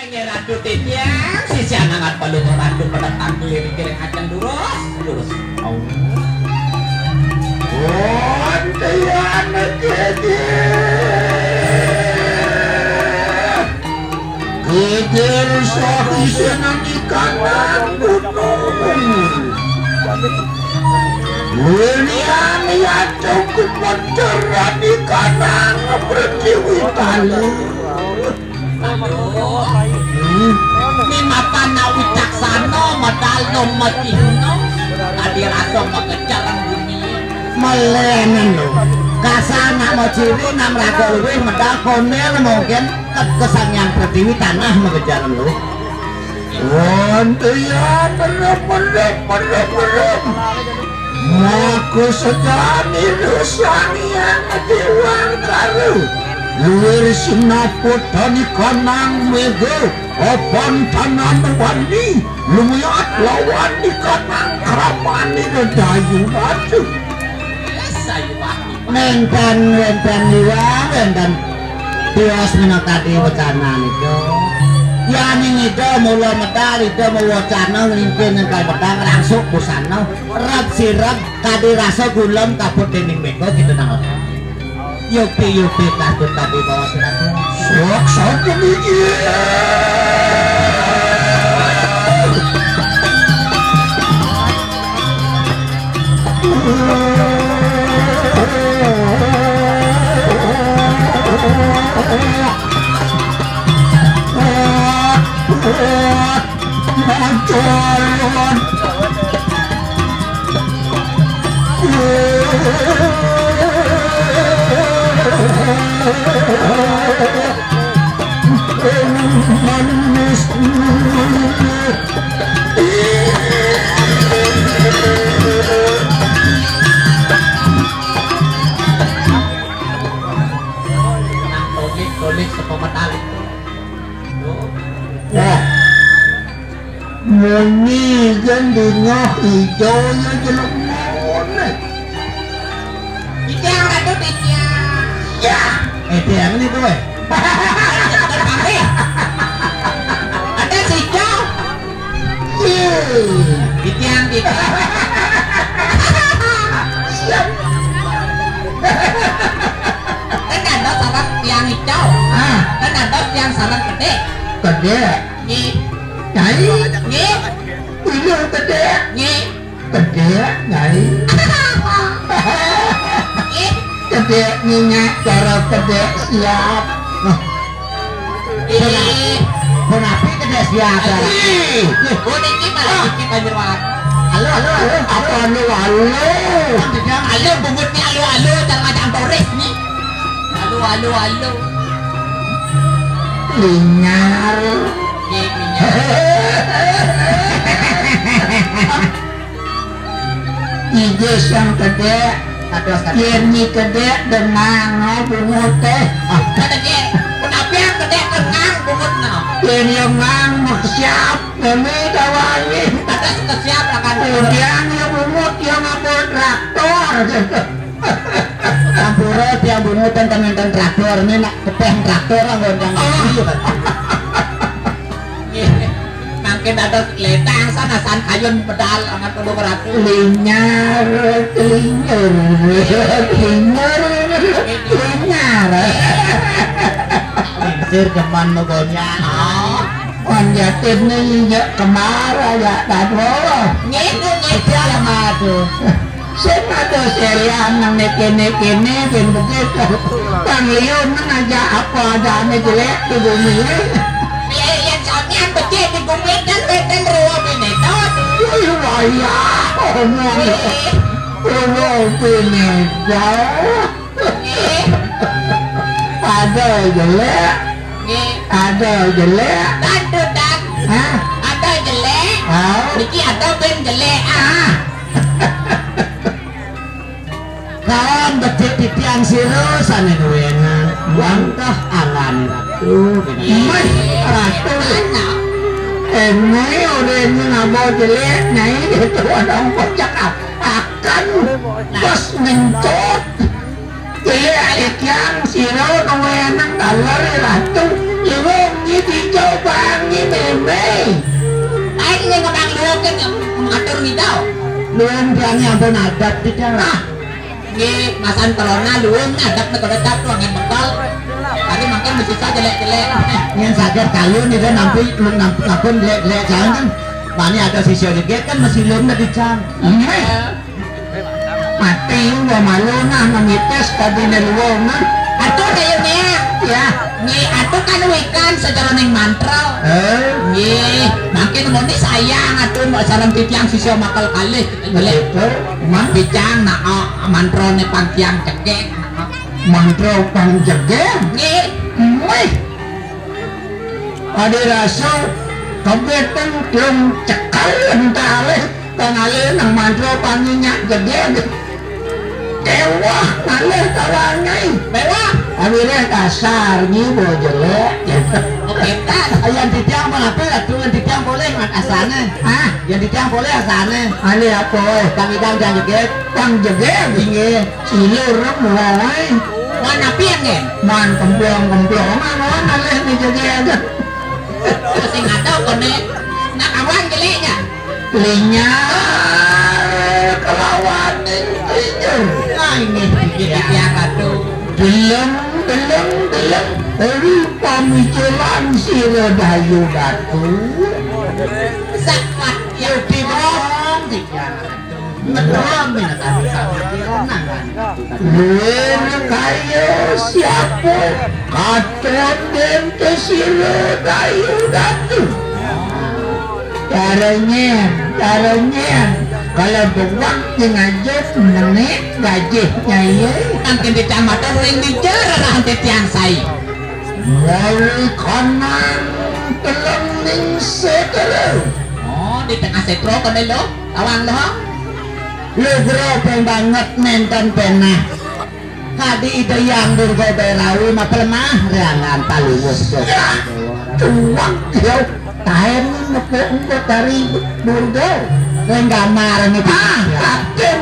Ratu titiang si sianangan perlu ratu pada tangkil kiri akan lurus. Oh, tiang kecil. Kecil sohi senang di kanan gunung. William ya cukup mencerah di kanan berjiwi tali. Ini mata na wicaksana modal nomotino tadi rasa mengejaran dunia melenan lo kasana mau ciri nam raga luwih medal konel mungkin kesan yang pertiwi tanah mengejaran lo wantian berem aku sejani rusani yang diwang karu luwir sinaput tani kanang mego opon tanam wani lumuyat lawan di kanang kerapani dayu batu nenten liwang nenten tiwas minatadi wacana itu ya ning itu mula medal itu mau wacana ngelingkin yang kaya pedang langsung busana rep sirep tadi rasa gulem kaput dening mego gitu nang Yupi takut tadi bawa surat sok Muni jadinya hijaunya jelek mone. Yang ada dia. Ya, yang ini tuh. Ada si hijau. Yang siap. Kan ada saran yang hijau. Kan ada yang saran gede. Gede. Nyai, ini gede, nyai, gede minyak cara gede siap. Kenapa gede siap? Udah gimana kita jerawat? Halo, apa halo, bungutnya halo, jangan macam Torres nih. Halo. Linyar. Ijes yang gede, ini gede dengan bungut teh. Kenapa yang gede dengan bungut no? Ini yang siap, ini dawani. Ada siap akan. Kemudian yang bungut yang ngabur traktor. Ngabur yang bungut tentang traktor ini nak kepeng traktor orang yang mungkin ada letang sana san kayun pedal angat kudu beratu linyar linsir keman mogonya wan yatin nih ya kemara ya dado nyedu ya madu semado serian nang nekene ben begitu bang liun aja apa adanya jelek di bumi yang sampean becik di bumi dan ruang binetot iya ruang binetot ada jelek ada jelek Niki ada ben jelek kan becik titian sirus ane duena wantah alani ratu ratu ini udah ngabau jelek nyai itu orang kocak akan bos mencot jelek yang sirus duena dalar ratu iwong ini coba luwung tiang yang pun adat tidak lah ini masan corona luwung adat negara adat tuh angin bekal tadi makin mesti saja jelek-jelek yang sakit kayu nih kan nampun jelek-jelek jangan kan mana ada sisi joget kan masih belum ada dicang mati gua malu nah mengites tadi luwung nah atuh kayak nih ya nih atuh kan wikan secara neng mantra nih makin mau nih sayang atuh mau salam titiang sisi makal kali jelek mah bicang nah mantra nih pangkiang cekek mantra pang jegem nih wih ada rasa kebetulan belum cekal entah kanalin nang mantra panginya jegem kewah ngalih tawangai mewah akhirnya kasar nyibo jelek oke kan yang ditiang apa lah tuh yang ditiang boleh ngat asane yang ditiang boleh asane ale apa kang idang jangan jeget kang jeget inge silur mulai mana piang ya man kemplong mana ale ni jeget sing ada kone nak awan gelenya linya kelawan linya nah ini ditiang atuh belum dari pemikiran sira dayu batu sakwat yang dibong betul binatang luar kaya siapa katon dan sira dayu batu caranya kalau buat ngajak menit gajihnya ya nanti di camatan ring dijarah nanti tiang say dari kanan telung ning setelu oh di tengah setro kene lo tawang lo lu berapa banget nenten penah kadi ide yang durga berawi mapelemah rangan taluwes tuang yo tahen nepuk dari durga enggak marah nih kakek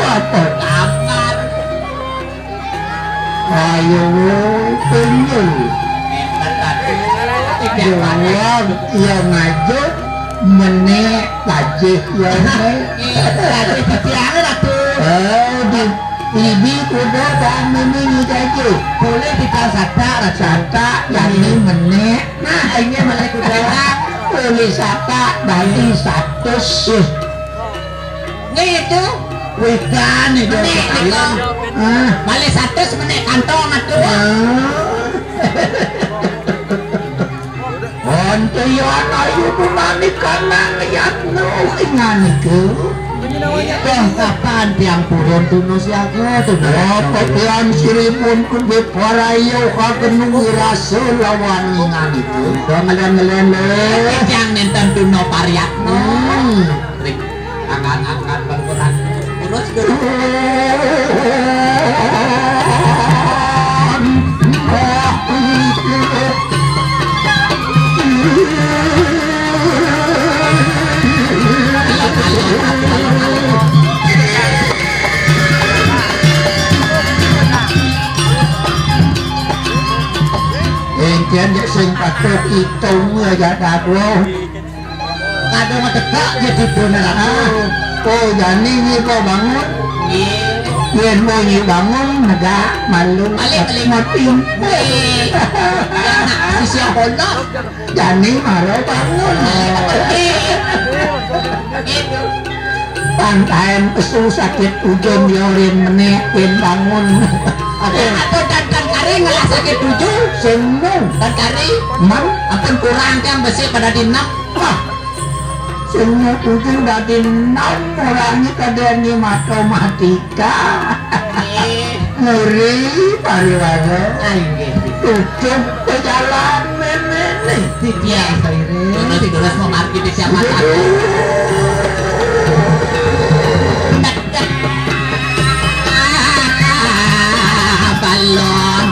apa kamar ayo penyul Jual yang ngajak menek gajih yang gajih ketiang lah tuh di ibi kuda kami ini gajih boleh kita sata yang ini menek nah ini malah kuda boleh sata dari 100 ini itu wikan itu balik 100 menek kantong atuh Onto yan ayo bumani kanang yakno ingan itu kapan tiang purun tunus yago apa tiang siripun kubit warayo kagenung iraso lawan ingan itu ngelen tiang nenten tuno pariak angkat berkurang terus Engkian dia sing patok hitung aja dado kadang tegak jadi benar oh jadi ini kau bangun Yen mau bangun negak malu mati sisi pondok jadi marah bangun pantain pesu sakit ujung yorin menek bangun atau dan kari ngelah sakit tujuh semua dan kari man akan kurang yang besi pada dinam semua ujung dari 6 orangnya kadang matematika ngeri pariwara tutup ke jalan menene ya ini tidur mau market di siapa aku balon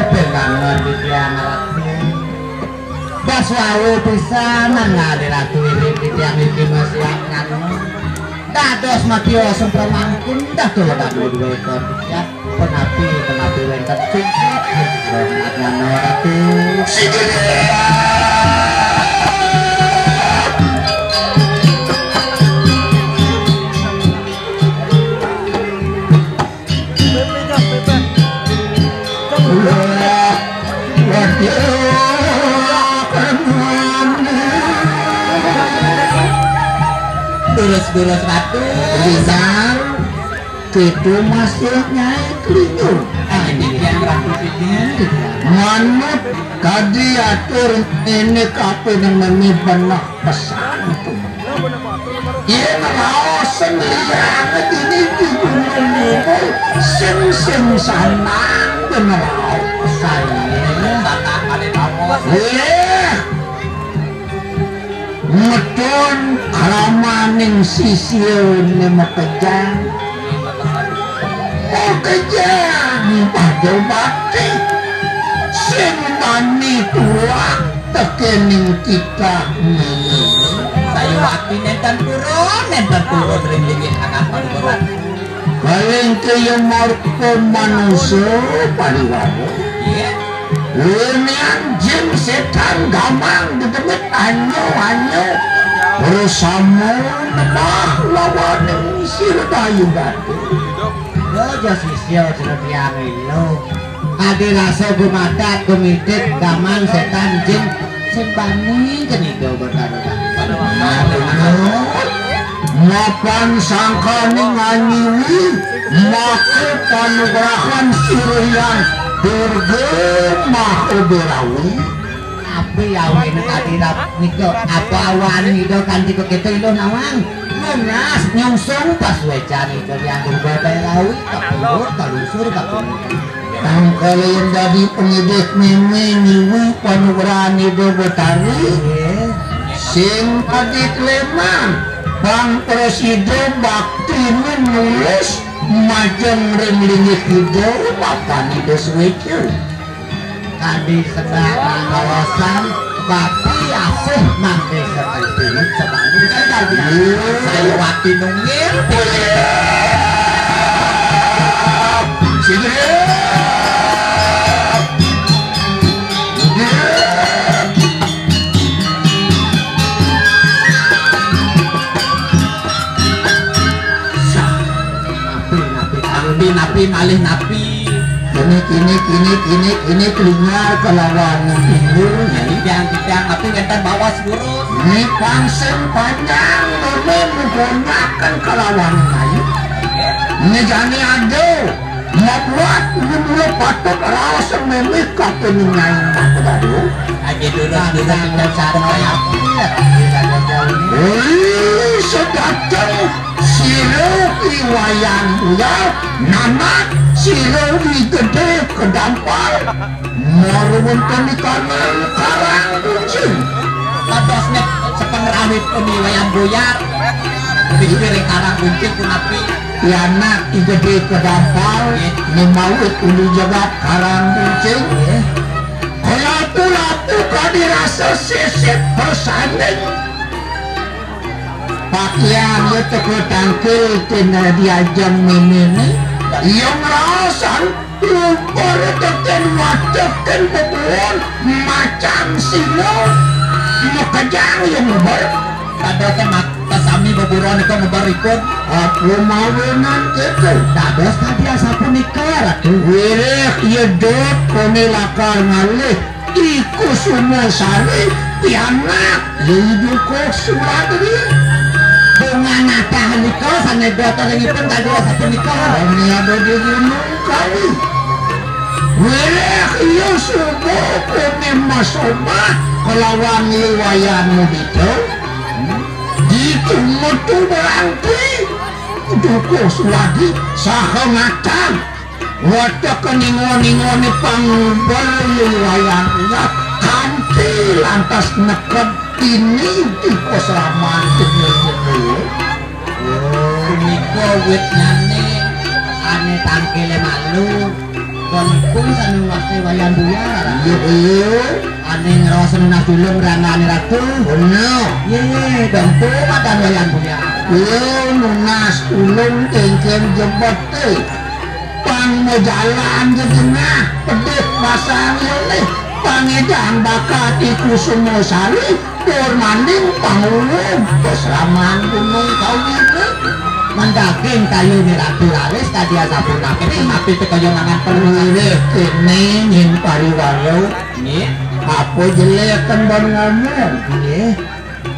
pengangan di tiang ratu bas wawu pisanan ngade ratu ini di tiang ini masih nganu dados matio sempramangkun dah tuh dadu dua ekor ya penapi wengkat cungkit nganu ratu Durus ratu Rizal itu masuknya kelinyur ini yang ratu ini manut kadi atur ini kape yang memibanah pesan itu iya naraos sendirian ini di gunung ini sem sanang benaraos pesan batang ada tamos ngedon alamaning sisir ni makajang pada bati simani tuak tekening kita saya waktu nenten turun ringgit anggapan berat paling kaya marko manusia pariwawo ini anjing setan gamang ditemit anyo bersama nebah lawan yang sirdayu batu lo jasisyo cerita lo ada rasa gumatat gumitit gamang setan jin sembani kenido bertaruhan mapan sangkani nganyiwi maku panugrahan sirian bergemah uberawi apa yawi nakadira niko apa awan nito kanti ko kito ilo nawang nunas nyungsung pas wecan ito yang berbeda rawi kapulur kalusur kapulur ang kalian dari penyidik mimi niwi panugrahan ito betari sing adit leman bang presiden bakti menulis majang remlingit hidup papan itu switcher tadi sedang pengawasan tapi asih nanti seperti ini sebalik saya waktu nungil napi malih napi kini kelingar kelawan timur tidang tapi ngenten bawas burus ini pangsen panjang menggunakan kelawan lain ini jani ada membuat dulu patut rasa memikah peningain aku tadi aja dulu dan saraya sedatang silau iwayan buya nanak silau di gede kedampal maruntan di kanan karang kucing padosnya sepengerawit iwayan buyar lebih dari karang kucing pun api anak di gede kedampal memawit uli jabat karang kucing lapu-lapu kadirasa sisip persanding pakaian itu ketangkil kena diajang memini yang rasan lumpur teken watekan bebuan macam silau makajang yang ngebar padahal mata sami beburuan itu ngebar ikut aku mawinan itu dados tadi asa punikar wirih yedot konilakar ngalih iku semua sari tianak hidup sumadri bunga nata haliko sanedota lagipun tadi asa punikar ini ada di gunung kali wirih iyo subuh kunimasoba kelawan liwayanmu dito itu mutu berangki dukus lagi sahang atang wata keningon-ningoni pangbali wayangnya kanti lantas nekep ini di kosraman kenyel-nyel niko wit nyane ane tangkile malu Konku sanu waktu wayang buyar. Iya. Ane ngerosen nak film rangane ratu. Bener. Ye, dampu madan wayang buyar. Iya, nunas ulung kengkeng jemput teh. Pang mau jalan ke tengah, pedih pasang ini. Pangedang bakat iku semua sari, tur manding pangulung, keseraman gunung kau ini. Mendaking kayu ni ratu laris tadi asapun nakit tapi itu kaya nangan perlu Ini yang pariwalo. ini Apa jelek kan baru ngomong.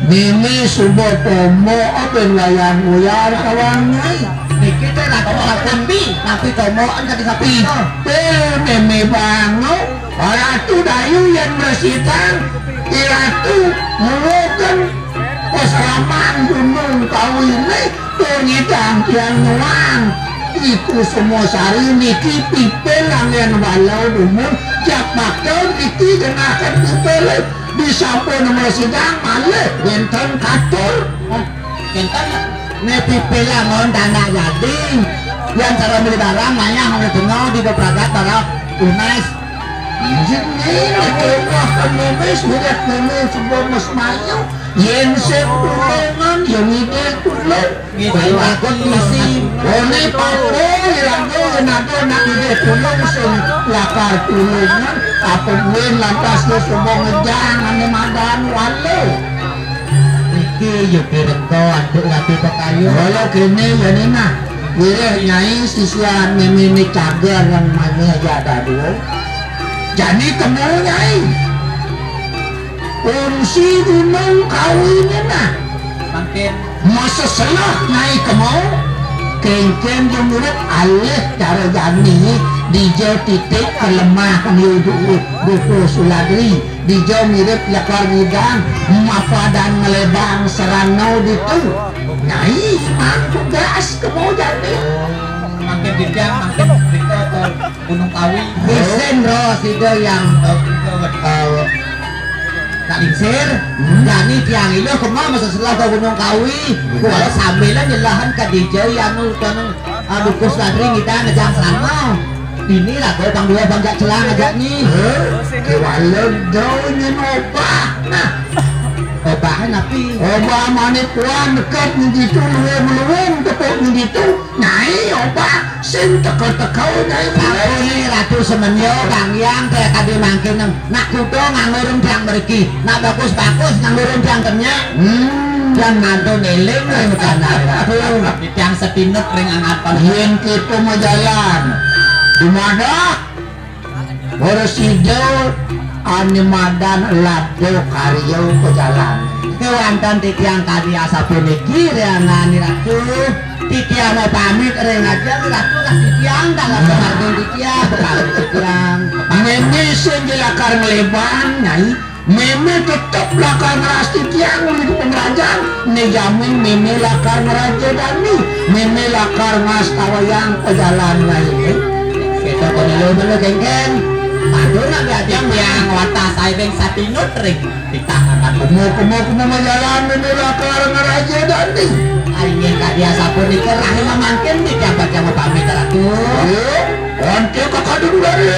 Mimi subuh tomo apa layang buyar kawannya. niki teh ratu sapi tapi tomoan tadi sapi Mimi bango. Ratu dayu yang bersitang. Ratu melukan keseraman gunung kau ini. Pengidang yang nuang. Iku semua sari niki pipelang yang walau dumur. Jak bakal niki genakan pipele. Disampun nomor sidang malih benten katur. kentan ne pipelang on dana jadi yang cara beli barang nanya mau dengar di beberapa taraf unes Ini kewah kememes budak kemes sebuah mas mayu. Yen sepulungan yang ide tulung. gitu aku isi One papo lagu nado nak ide tulung sing lakar tulungan. Apa gue lantas ke sebuah ngejang ane madan walau. iki yuk direngko aduk lagi pekayu Walau kini yani nah. Wireh nyai sisian memini cagar yang mana aja ada dua. Jadi kenal nyai. Fungsi gunung kawinnya nah. makin Masa selah nyai kemau. Kengkeng yang murid alih cara jani. Dijau titik kelemah keniudu buku suladri. Dijau mirip lakar ngidang. Mapadan ngelebang seranau ditu. Nyai mangku gas kemau jani. makin dijang makin berita ke Gunung Kawi Isen roh sida yang tak lingsir jadi tiang ilo kemana masa setelah ke Gunung Kawi kalau sambilan nyelahan ke dijau yang nulkan dukus ladri kita ngejang selama ini lah gue bang dua bang celang ngajak nih kewalau daunnya nopah. Nah obahan tapi obah manit kuan dekat begitu luwem tepuk begitu nyai obah sing teka-tekau nyai aku ini ratu semenyo bang yang kayak tadi mangkin nak kudo ngangurung tiang meriki nak bagus-bagus ngangurung tiang kenyak dan mantu neling ring karena ratu tiang sepinut ring angatan yen kita mau jalan di mana Borosido ane madan lado karyo ke jalan kewantan titiang kadi asa puniki reangani ratu titiang mau pamit ring aja ratu lah titiang dalam kemargin titiang bekali titiang meme sing lakar melebang nyai meme tetap lakar ngeras titiang di pengrajaan nejamin meme lakar ngeraja dani meme lakar ngas tawayang ke jalan nyai kita konilo dulu geng-geng Aduh nak biadang yang watas aireng sapinut ring ditahan kumo majalan meme lakar ngeraja dani ingin kak dia sapun dikerah memangkin di jabat yang mau pamit ratu ayo onte kakak dulu dari